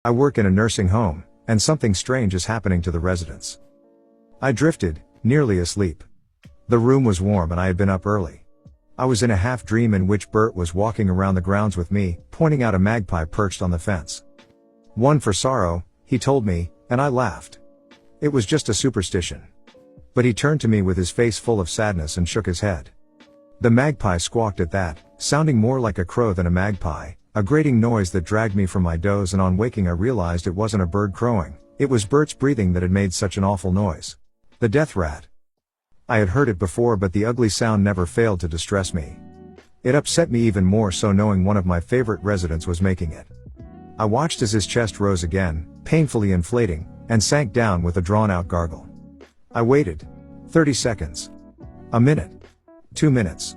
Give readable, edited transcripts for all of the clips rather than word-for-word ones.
I work in a nursing home, and something strange is happening to the residents. I drifted, nearly asleep. The room was warm and I had been up early. I was in a half dream in which Bert was walking around the grounds with me, pointing out a magpie perched on the fence. One for sorrow, he told me, and I laughed. It was just a superstition. But he turned to me with his face full of sadness and shook his head. The magpie squawked at that, sounding more like a crow than a magpie, a grating noise that dragged me from my doze, and on waking I realized it wasn't a bird crowing, it was Bert's breathing that had made such an awful noise. The death rat. I had heard it before, but the ugly sound never failed to distress me. It upset me even more so knowing one of my favorite residents was making it. I watched as his chest rose again, painfully inflating, and sank down with a drawn-out gargle. I waited. 30 seconds. A minute. 2 minutes.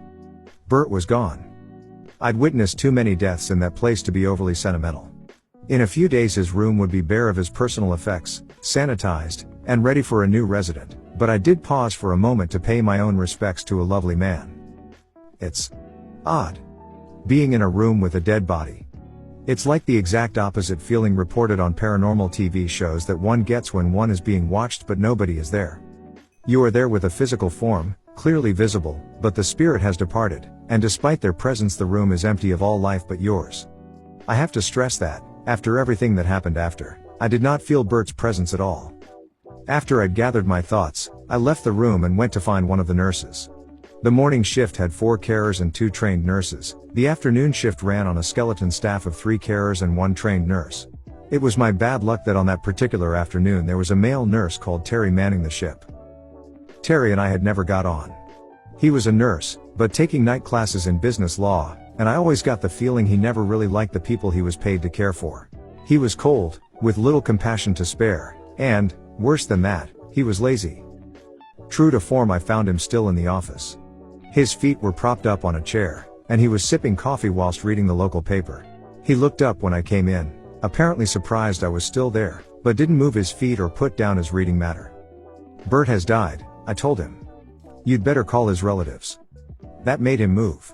Bert was gone. I'd witnessed too many deaths in that place to be overly sentimental. In a few days his room would be bare of his personal effects, sanitized, and ready for a new resident, but I did pause for a moment to pay my own respects to a lovely man. It's odd being in a room with a dead body. It's like the exact opposite feeling reported on paranormal TV shows that one gets when one is being watched but nobody is there. You are there with a physical form, clearly visible, but the spirit has departed, and despite their presence the room is empty of all life but yours. I have to stress that, after everything that happened after, I did not feel Bert's presence at all. After I'd gathered my thoughts, I left the room and went to find one of the nurses. The morning shift had 4 carers and 2 trained nurses. The afternoon shift ran on a skeleton staff of 3 carers and 1 trained nurse. It was my bad luck that on that particular afternoon there was a male nurse called Terry manning the ship. Terry and I had never got on. He was a nurse, but taking night classes in business law, and I always got the feeling he never really liked the people he was paid to care for. He was cold, with little compassion to spare, and, worse than that, he was lazy. True to form I found him still in the office. His feet were propped up on a chair, and he was sipping coffee whilst reading the local paper. He looked up when I came in, apparently surprised I was still there, but didn't move his feet or put down his reading matter. Bert has died, I told him. You'd better call his relatives. That made him move.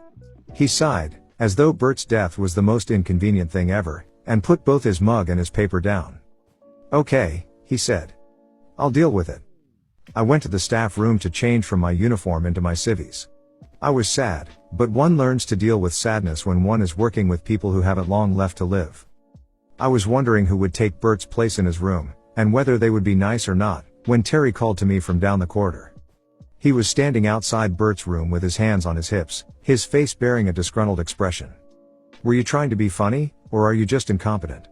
He sighed, as though Bert's death was the most inconvenient thing ever, and put both his mug and his paper down. Okay, he said. I'll deal with it. I went to the staff room to change from my uniform into my civvies. I was sad, but one learns to deal with sadness when one is working with people who haven't long left to live. I was wondering who would take Bert's place in his room, and whether they would be nice or not, when Terry called to me from down the corridor. He was standing outside Bert's room with his hands on his hips, his face bearing a disgruntled expression. Were you trying to be funny, or are you just incompetent?